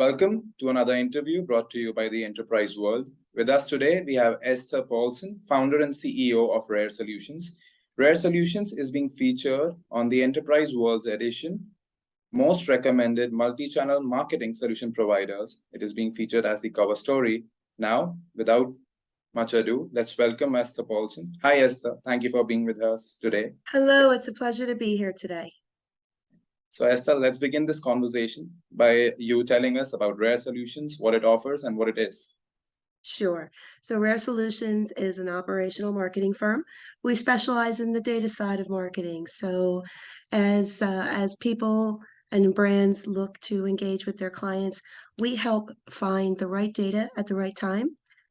Welcome to another interview brought to you by the Enterprise World. With us today, we have Esther Poulsen, founder and CEO of Raare Solutions. Raare Solutions is being featured on the Enterprise World's edition, Most Recommended Multi-Channel Marketing Solution Providers. It is being featured as the cover story. Now, without much ado, let's welcome Esther Poulsen. Hi, Esther. Thank you for being with us today. Hello, it's a pleasure to be here today. So Esther, let's begin this conversation by you telling us about Raare Solutions, what it offers and what it is. Sure. So Raare Solutions is an operational marketing firm. We specialize in the data side of marketing. So as people and brands look to engage with their clients, we help find the right data at the right time,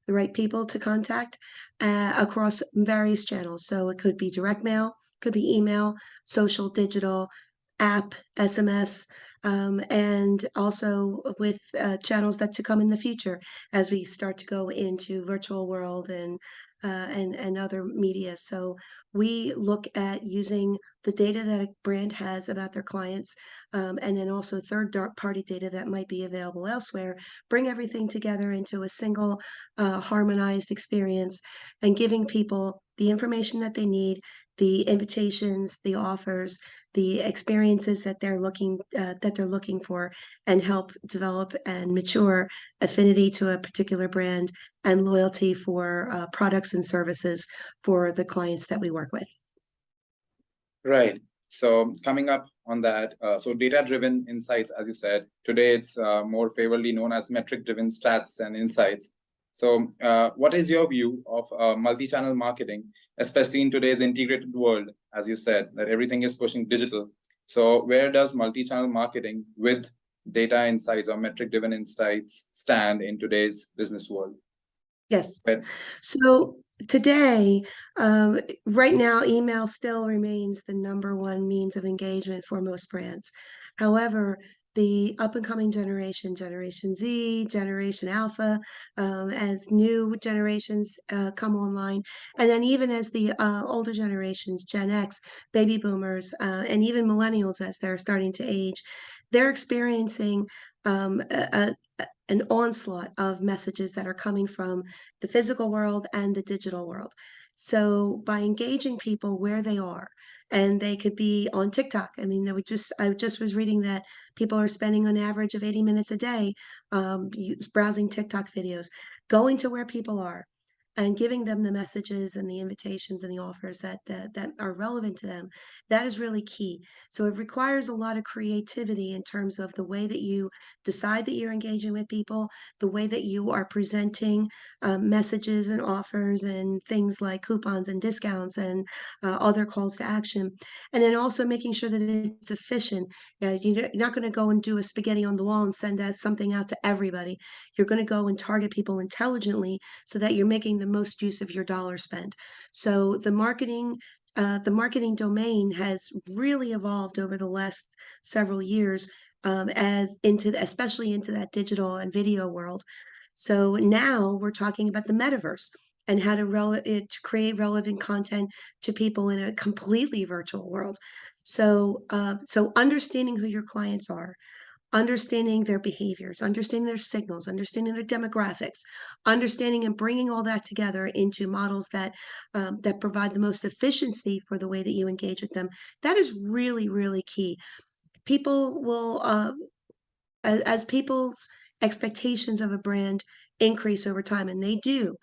the right people to contact across various channels. So it could be direct mail, could be email, social, digital, app, SMS, and also with channels that to come in the future as we start to go into virtual world and other media. So we look at using the data that a brand has about their clients, and then also third-party data that might be available elsewhere, bring everything together into a single harmonized experience and giving people the information that they need, the invitations, the offers, the experiences that they're looking for, and help develop and mature affinity to a particular brand and loyalty for products and services for the clients that we work with. Right. So coming up on that, so data-driven insights, as you said, today it's more favorably known as metric-driven stats and insights. So what is your view of multi-channel marketing, especially in today's integrated world, as you said, that everything is pushing digital? So where does multi-channel marketing with data insights or metric-driven insights stand in today's business world? Yes. So today, right now, email still remains the #1 means of engagement for most brands. However, the up-and-coming Generation Z, Generation Alpha, as new generations come online, and then even as the older generations, Gen X, baby boomers, and even millennials as they're starting to age, they're experiencing an onslaught of messages that are coming from the physical world and the digital world. So by engaging people where they are, and they could be on TikTok. I mean, I just was reading that people are spending an average of 80 minutes a day browsing TikTok videos, going to where people are and giving them the messages and the invitations and the offers that are relevant to them. That is really key. So it requires a lot of creativity in terms of the way that you decide that you're engaging with people, the way that you are presenting messages and offers and things like coupons and discounts and other calls to action. And then also making sure that it's efficient. You're not going to go and do a spaghetti on the wall and send something out to everybody. You're going to go and target people intelligently so that you're making the most use of your dollar spent. So the marketing domain has really evolved over the last several years, especially into that digital and video world. So now we're talking about the metaverse and how to create relevant content to people in a completely virtual world. So understanding who your clients are, understanding their behaviors, understanding their signals, understanding their demographics, understanding and bringing all that together into models that provide the most efficiency for the way that you engage with them. That is really, really key. People will, as people's expectations of a brand increase over time, and they do.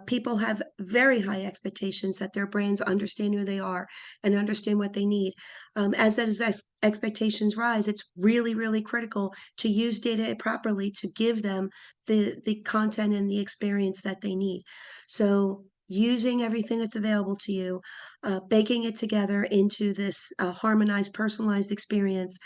People have very high expectations that their brands understand who they are and understand what they need. As those expectations rise, it's really, really critical to use data properly to give them the content and the experience that they need. So using everything that's available to you, baking it together into this harmonized, personalized experience,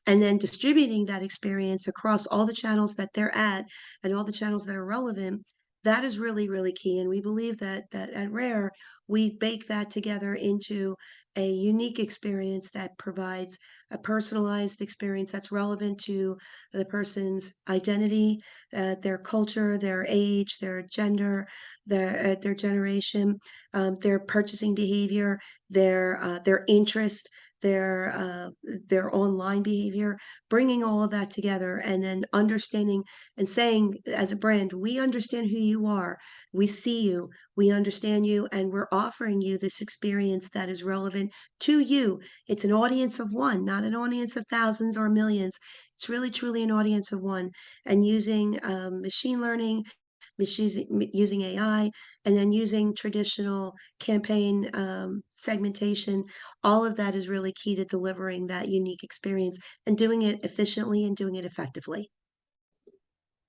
and then distributing that experience across all the channels that they're at and all the channels that are relevant. That is really, really key. And we believe that at Raare, we bake that together into a unique experience that provides a personalized experience that's relevant to the person's identity, their culture, their age, their gender, their generation, their purchasing behavior, their interest, their online behavior, bringing all of that together, and then understanding and saying, as a brand, we understand who you are, we see you, we understand you, and we're offering you this experience that is relevant to you. It's an audience of one, not an audience of thousands or millions. It's really truly an audience of one, and using machine learning, using AI, and then using traditional campaign segmentation. All of that is really key to delivering that unique experience and doing it efficiently and doing it effectively.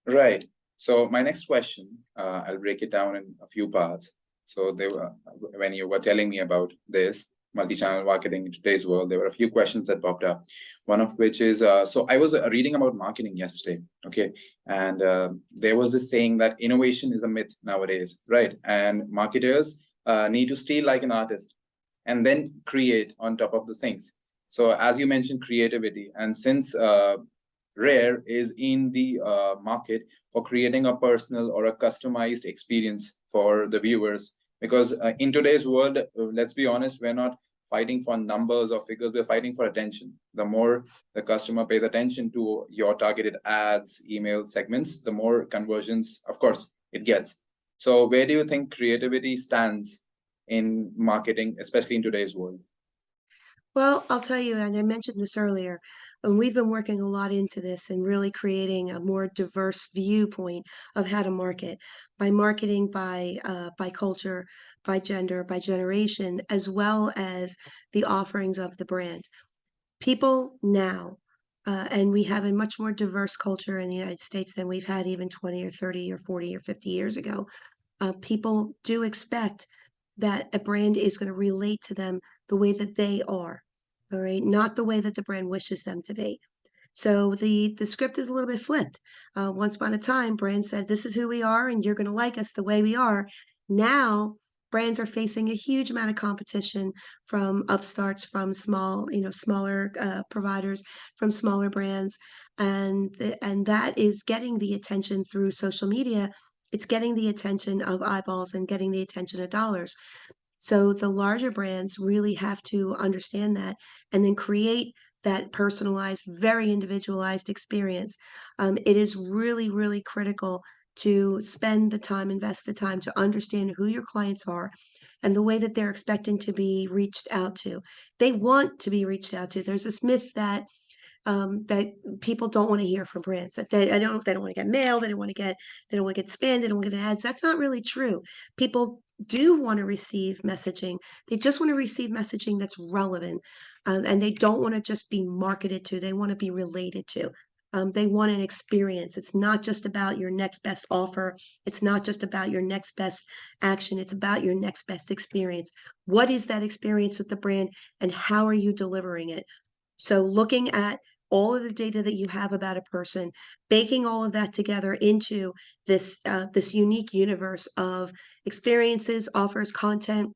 Right. So my next question, I'll break it down in a few parts. So when you were telling me about this multi-channel marketing in today's world, there were a few questions that popped up. One of which is, so I was reading about marketing yesterday, okay? And there was this saying that innovation is a myth nowadays, right? And marketers need to steal like an artist and then create on top of the things. So as you mentioned, creativity, and since Raare is in the market for creating a personal or a customized experience for the viewers, because in today's world, let's be honest, we're not fighting for numbers or figures, we're fighting for attention. The more the customer pays attention to your targeted ads, email segments, the more conversions, of course, it gets. So where do you think creativity stands in marketing, especially in today's world? Well, I'll tell you, and I mentioned this earlier, and we've been working a lot into this and really creating a more diverse viewpoint of how to market, by marketing by culture, by gender, by generation, as well as the offerings of the brand. People now, and we have a much more diverse culture in the United States than we've had even 20 or 30 or 40 or 50 years ago. People do expect that a brand is going to relate to them the way that they are, all right, not the way that the brand wishes them to be. So the script is a little bit flipped. Once upon a time, brands said, "This is who we are, and you're going to like us the way we are." Now, brands are facing a huge amount of competition from upstarts, from smaller providers, from smaller brands, and that is getting the attention through social media. It's getting the attention of eyeballs and getting the attention of dollars. So the larger brands really have to understand that and then create that personalized, very individualized experience. It is really, really critical to spend the time, invest the time to understand who your clients are and the way that they're expecting to be reached out to. They want to be reached out to. There's this myth that people don't want to hear from brands, that they don't want to get mail, they don't want to get spam, they don't want to get ads. That's not really true. People do want to receive messaging. They just want to receive messaging that's relevant, and they don't want to just be marketed to. They want to be related to. They want an experience. It's not just about your next best offer. It's not just about your next best action. It's about your next best experience. What is that experience with the brand, and how are you delivering it? So looking at all of the data that you have about a person, baking all of that together into this unique universe of experiences, offers, content,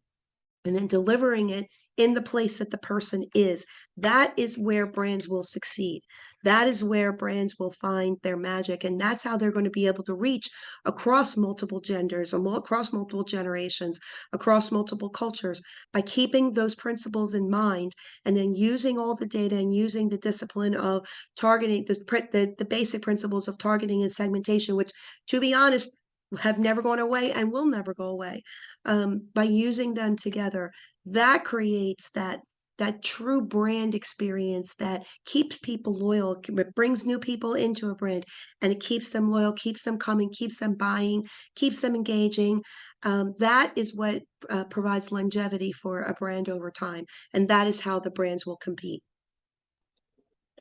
and then delivering it in the place that the person is. That is where brands will succeed. That is where brands will find their magic. And that's how they're going to be able to reach across multiple genders, or across multiple generations, across multiple cultures, by keeping those principles in mind and then using all the data and using the discipline of targeting, the basic principles of targeting and segmentation, which, to be honest, have never gone away and will never go away. By using them together, that creates that true brand experience that keeps people loyal. It brings new people into a brand, and it keeps them loyal, keeps them coming, keeps them buying, keeps them engaging. That is what provides longevity for a brand over time, and that is how the brands will compete.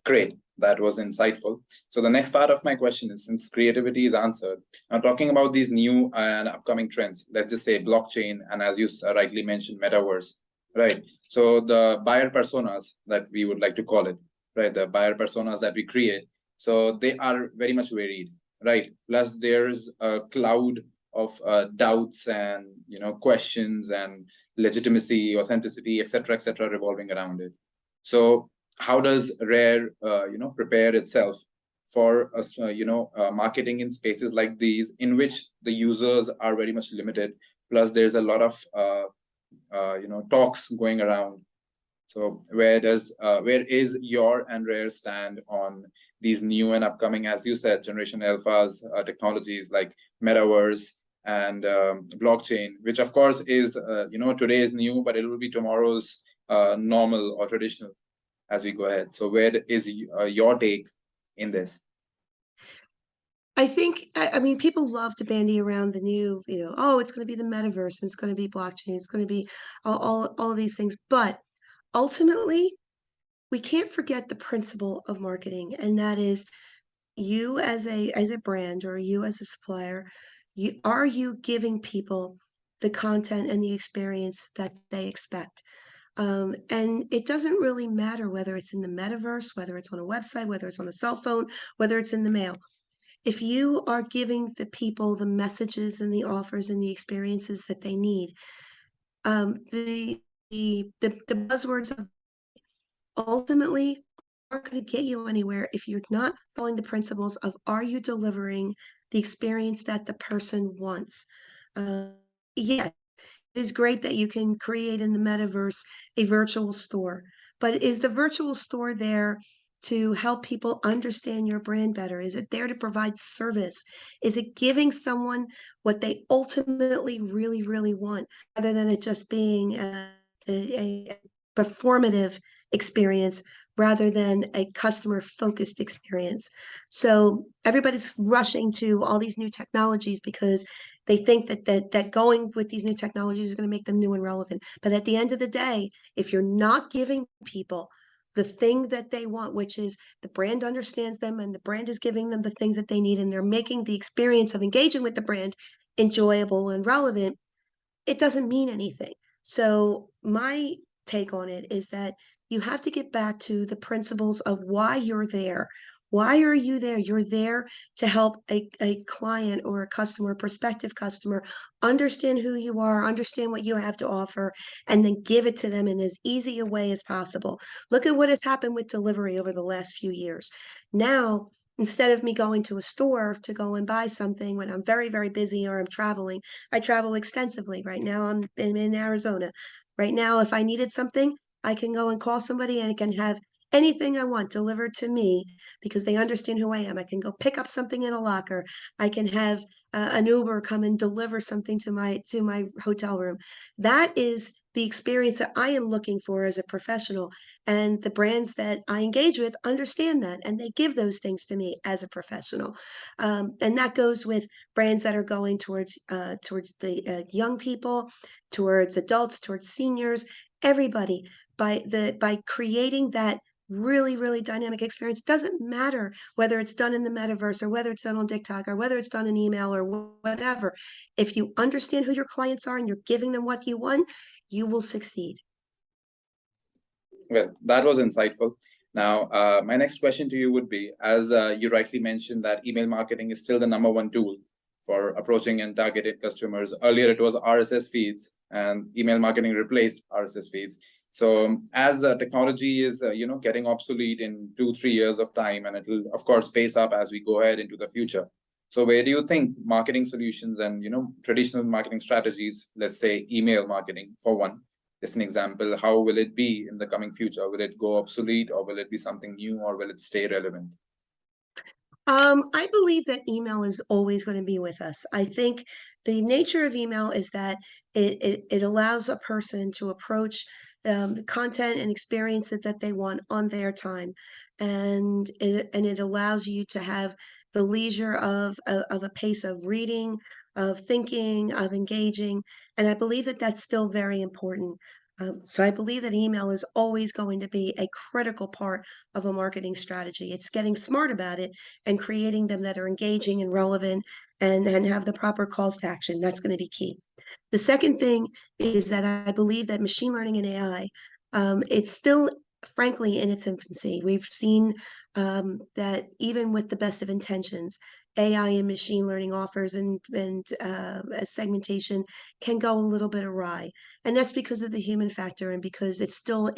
Great. That was insightful. So the next part of my question is, since creativity is answered, now talking about these new and upcoming trends, let's just say blockchain, and as you rightly mentioned, metaverse, right? So the buyer personas that we would like to call it, right? The buyer personas that we create, so they are very much varied, right? Plus there's a cloud of doubts and questions and legitimacy, authenticity, etc., revolving around it. So how does Raare prepare itself for marketing in spaces like these, in which the users are very much limited, plus there's a lot of talks going around? So where is your and Rare stand on these new and upcoming, as you said, Generation Alpha's technologies like metaverse and blockchain, which of course is today is new, but it will be tomorrow's normal or traditional as we go ahead. So where is your take in this? I think, I mean, people love to bandy around the new, oh, it's going to be the metaverse, and it's going to be blockchain, it's going to be all these things. But ultimately, we can't forget the principle of marketing, and that is you as a brand, or you as a supplier, are you giving people the content and the experience that they expect? And it doesn't really matter whether it's in the metaverse, whether it's on a website, whether it's on a cell phone, whether it's in the mail. If you are giving the people the messages and the offers and the experiences that they need, the buzzwords of ultimately aren't going to get you anywhere if you're not following the principles of, are you delivering the experience that the person wants? Yeah, it is great that you can create in the metaverse a virtual store, but is the virtual store there to help people understand your brand better? Is it there to provide service? Is it giving someone what they ultimately really, really want, rather than it just being a performative experience rather than a customer-focused experience? So everybody's rushing to all these new technologies because they think that going with these new technologies is going to make them new and relevant. But at the end of the day, if you're not giving people the thing that they want, which is the brand understands them and the brand is giving them the things that they need, and they're making the experience of engaging with the brand enjoyable and relevant, it doesn't mean anything. So my take on it is that you have to get back to the principles of why you're there. Why are you there? You're there to help a client or a customer, prospective customer, understand who you are, understand what you have to offer, and then give it to them in as easy a way as possible. Look at what has happened with delivery over the last few years. Now, instead of me going to a store to go and buy something when I'm very, very busy or I'm traveling, I travel extensively. Right now, I'm in Arizona. Right now, if I needed something, I can go and call somebody and I can have anything I want delivered to me because they understand who I am. I can go pick up something in a locker. I can have an Uber come and deliver something to my hotel room. That is the experience that I am looking for as a professional. And the brands that I engage with understand that, and they give those things to me as a professional. And that goes with brands that are going towards the young people, towards adults, towards seniors, everybody. By creating that really, really dynamic experience, doesn't matter whether it's done in the metaverse or whether it's done on TikTok or whether it's done in email or whatever. If you understand who your clients are and you're giving them what you want, you will succeed. Well, that was insightful. Now, my next question to you would be, as you rightly mentioned that email marketing is still the #1 tool for approaching and targeted customers. Earlier, it was RSS feeds, and email marketing replaced RSS feeds. So as the technology is, getting obsolete in 2-3 years of time, and it will, of course, pace up as we go ahead into the future. So where do you think marketing solutions and, traditional marketing strategies, let's say email marketing for one, just an example, how will it be in the coming future? Will it go obsolete, or will it be something new, or will it stay relevant? I believe that email is always going to be with us. I think the nature of email is that it allows a person to approach the content and experiences that they want on their time, and it allows you to have the leisure of a pace of reading, of thinking, of engaging, and I believe that that's still very important. So I believe that email is always going to be a critical part of a marketing strategy. It's getting smart about it and creating them that are engaging and relevant and have the proper calls to action. That's going to be key. The second thing is that I believe that machine learning and AI, it's still, frankly, in its infancy. We've seen that even with the best of intentions, AI and machine learning offers and segmentation can go a little bit awry, and that's because of the human factor and because it's still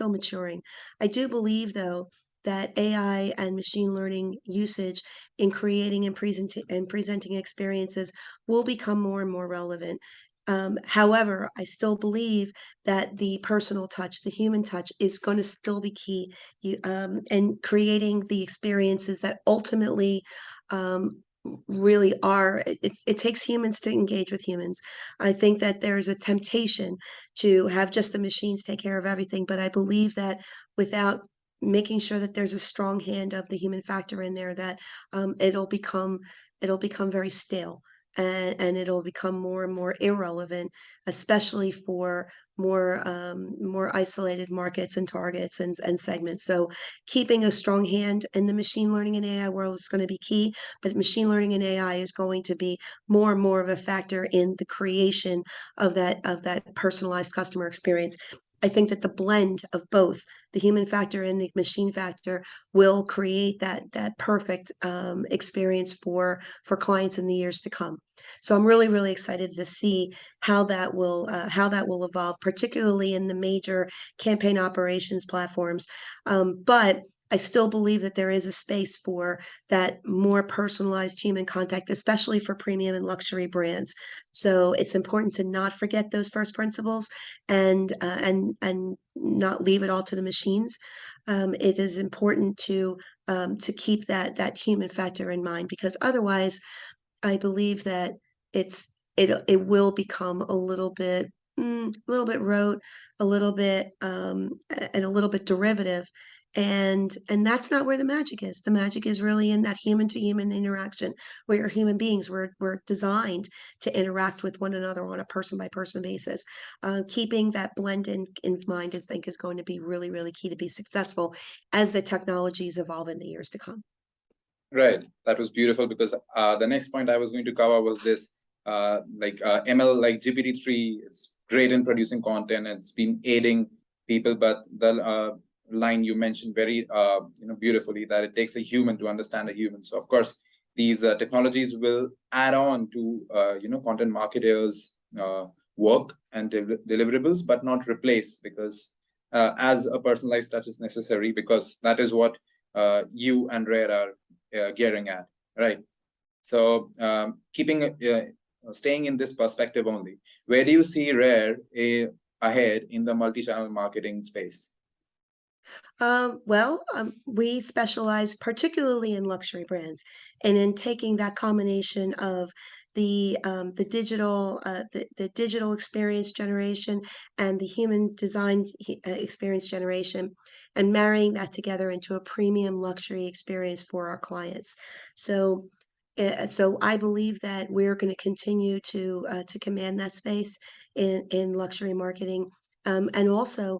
maturing. I do believe, though, that AI and machine learning usage in creating and presenting experiences will become more and more relevant. However, I still believe that the personal touch, the human touch, is going to still be key. And creating the experiences that ultimately really are. It takes humans to engage with humans. I think that there's a temptation to have just the machines take care of everything, but I believe that without making sure that there's a strong hand of the human factor in there, that it'll become very stale, and it'll become more and more irrelevant, especially for more isolated markets and targets and segments. So keeping a strong hand in the machine learning and AI world is going to be key, but machine learning and AI is going to be more and more of a factor in the creation of that personalized customer experience. I think that the blend of both the human factor and the machine factor will create that perfect experience for clients in the years to come. So I'm really, really excited to see how that will evolve, particularly in the major campaign operations platforms. But I still believe that there is a space for that more personalized human contact, especially for premium and luxury brands. So it's important to not forget those first principles and not leave it all to the machines. It is important to keep that human factor in mind, because otherwise I believe that it will become a little bit rote, a little bit and a little bit derivative, and that's not where the magic is. The magic is really in that human to human interaction. We are human beings. We're designed to interact with one another on a person by person basis. Keeping that blend in mind, I think, is going to be really, really key to be successful as the technologies evolve in the years to come. Right. That was beautiful, because the next point I was going to cover was this, ML, like GPT-3. It's great in producing content, and it's been aiding people. But the line you mentioned very beautifully, that it takes a human to understand a human. So of course, these technologies will add on to content marketers' work and deliverables, but not replace, because as a personalized touch is necessary, because that is what you and Rare are gearing at, right? So staying in this perspective only, where do you see Rare ahead in the multi-channel marketing space? We specialize particularly in luxury brands, and in taking that combination of the digital experience generation and the human design experience generation, and marrying that together into a premium luxury experience for our clients. So I believe that we're going to continue to command that space in luxury marketing, and also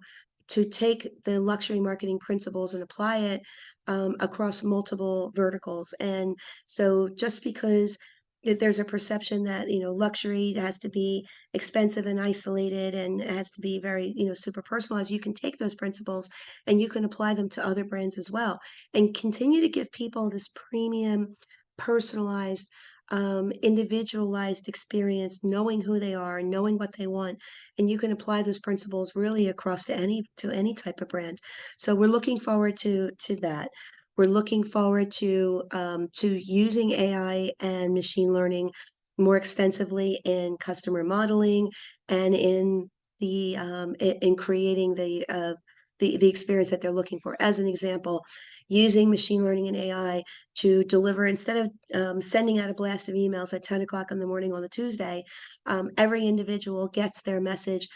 to take the luxury marketing principles and apply it across multiple verticals. And so just because there's a perception that luxury has to be expensive and isolated, and it has to be very super personalized, you can take those principles and you can apply them to other brands as well, and continue to give people this premium, personalized, individualized experience, knowing who they are, knowing what they want, and you can apply those principles really across to any type of brand. So we're looking forward to that. We're looking forward to using AI and machine learning more extensively in customer modeling, and in creating the experience that they're looking for. As an example, using machine learning and AI to deliver, instead of sending out a blast of emails at 10 o'clock in the morning on a Tuesday, every individual gets their message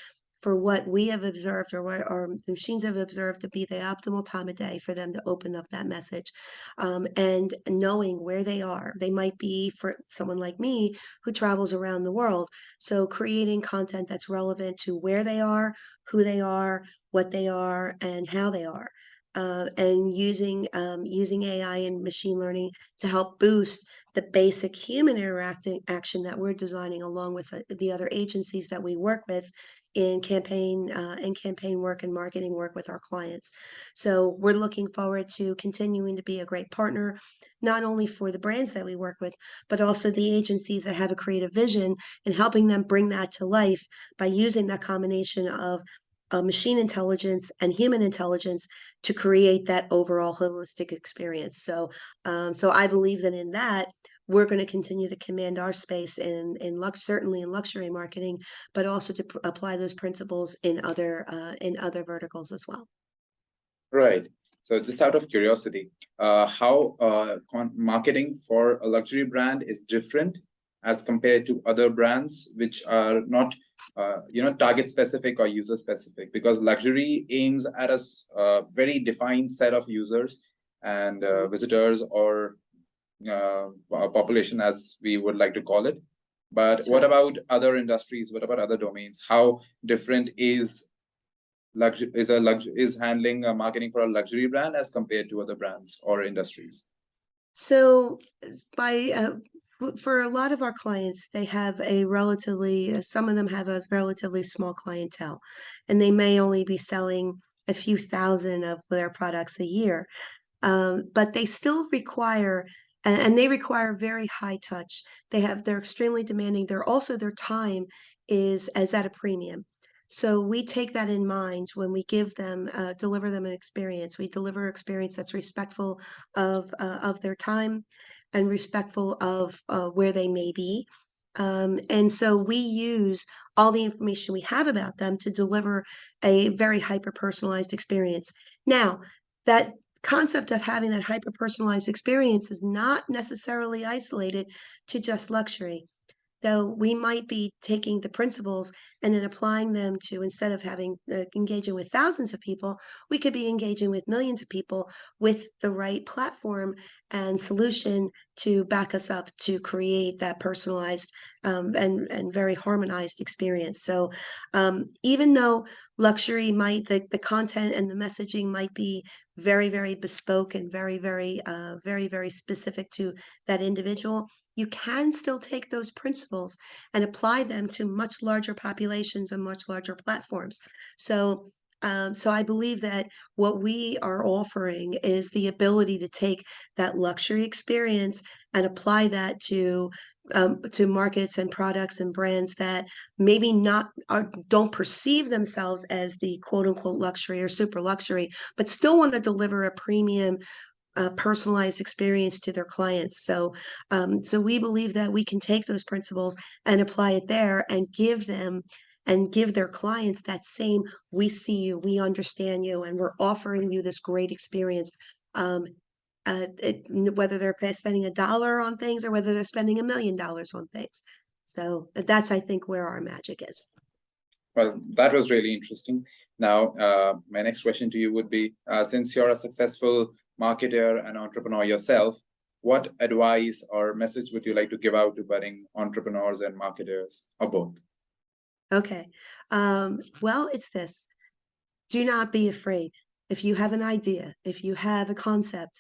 for what we have observed, or what our machines have observed to be the optimal time of day for them to open up that message. And knowing where they are. They might be, for someone like me who travels around the world. So creating content that's relevant to where they are, who they are, what they are, and how they are. And using AI and machine learning to help boost the basic human interacting action that we're designing, along with the other agencies that we work with in campaign work and marketing work with our clients. So we're looking forward to continuing to be a great partner, not only for the brands that we work with, but also the agencies that have a creative vision, and helping them bring that to life by using that combination of machine intelligence and human intelligence to create that overall holistic experience. So I believe that in that we're going to continue to command our space certainly in luxury marketing, but also to apply those principles in other verticals as well. Right. So just out of curiosity, how marketing for a luxury brand is different as compared to other brands which are not, target specific or user specific, because luxury aims at a very defined set of users and visitors, or a population, as we would like to call it. But what about other industries? What about other domains? How different is handling marketing for a luxury brand as compared to other brands or industries? So for a lot of our clients, they have some of them have a relatively small clientele, and they may only be selling a few thousand of their products a year. But they still require, and they require very high touch. They're extremely demanding. Their time is at a premium. So we take that in mind when we deliver them an experience. We deliver experience that's respectful of their time and respectful of where they may be. And so we use all the information we have about them to deliver a very hyper-personalized experience. Now, that concept of having that hyper-personalized experience is not necessarily isolated to just luxury. Though we might be taking the principles and then applying them to, instead of engaging with thousands of people, we could be engaging with millions of people with the right platform and solution to back us up to create that personalized and very harmonized experience. So even though luxury the content and the messaging might be very, very bespoke and very, very specific to that individual, you can still take those principles and apply them to much larger populations and much larger platforms. So I believe that what we are offering is the ability to take that luxury experience and apply that to markets and products and brands that maybe don't perceive themselves as the quote unquote luxury or super luxury, but still want to deliver a premium personalized experience to their clients. So we believe that we can take those principles and apply it there and give their clients that same, we see you, we understand you, and we're offering you this great experience. Whether they're spending $1 on things or whether they're spending $1 million on things. So that's, I think, where our magic is. Well, that was really interesting. Now, my next question to you would be, since you're a successful marketer and entrepreneur yourself, what advice or message would you like to give out to budding entrepreneurs and marketers, or both? Okay. Well, it's this. Do not be afraid. If you have an idea, if you have a concept,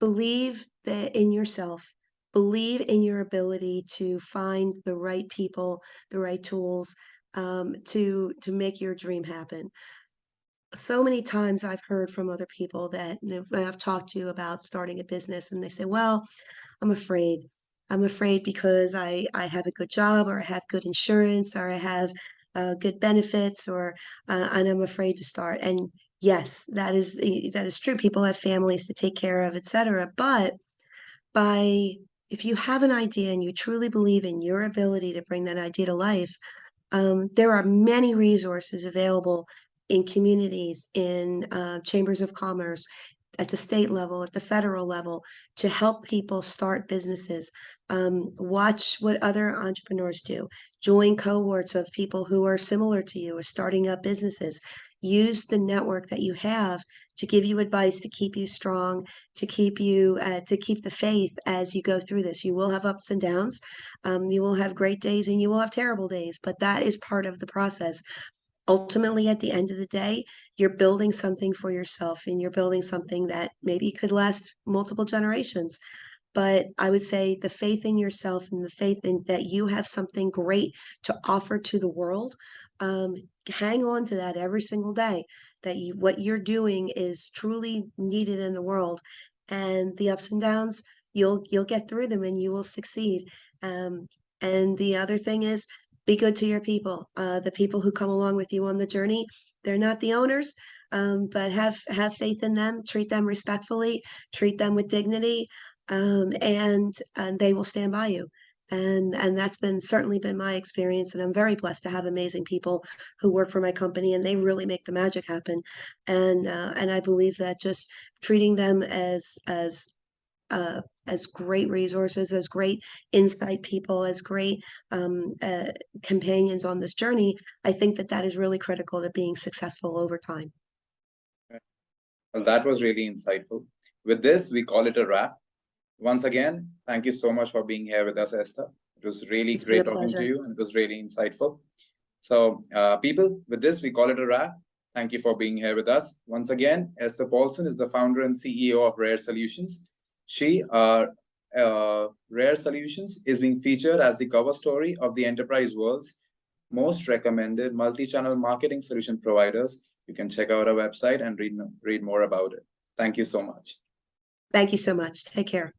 believe that in yourself, believe in your ability to find the right people, the right tools, to make your dream happen. So many times I've heard from other people that I've talked to about starting a business, and they say, well, I'm afraid. I'm afraid because I have a good job, or I have good insurance, or I have good benefits, and I'm afraid to start. And yes, that is true. People have families to take care of, etc. But if you have an idea and you truly believe in your ability to bring that idea to life, there are many resources available in communities, in chambers of commerce, at the state level, at the federal level, to help people start businesses. Watch what other entrepreneurs do. Join cohorts of people who are similar to you or starting up businesses. Use the network that you have to give you advice, to keep you strong, to keep the faith as you go through this. You will have ups and downs. You will have great days and you will have terrible days, but that is part of the process. Ultimately, at the end of the day, you're building something for yourself, and you're building something that maybe could last multiple generations. But I would say the faith in yourself and the faith in that you have something great to offer to the world, hang on to that every single day, that what you're doing is truly needed in the world. And the ups and downs, you'll get through them and you will succeed. And the other thing is, be good to your people. The people who come along with you on the journey, they're not the owners, but have faith in them, treat them respectfully, treat them with dignity, and they will stand by you. And that's certainly been my experience, and I'm very blessed to have amazing people who work for my company, and they really make the magic happen. And I believe that just treating them as great resources, as great insight people, as great companions on this journey, I think that is really critical to being successful over time. Well, that was really insightful. With this, we call it a wrap. Once again, thank you so much for being here with us, Esther. It was really great talking to you, and it was really insightful. So, people, with this, we call it a wrap. Thank you for being here with us. Once again, Esther Poulsen is the founder and CEO of Raare Solutions. She, Raare Solutions, is being featured as the cover story of the Enterprise World's most recommended multi-channel marketing solution providers. You can check out our website and read more about it. Thank you so much. Thank you so much. Take care.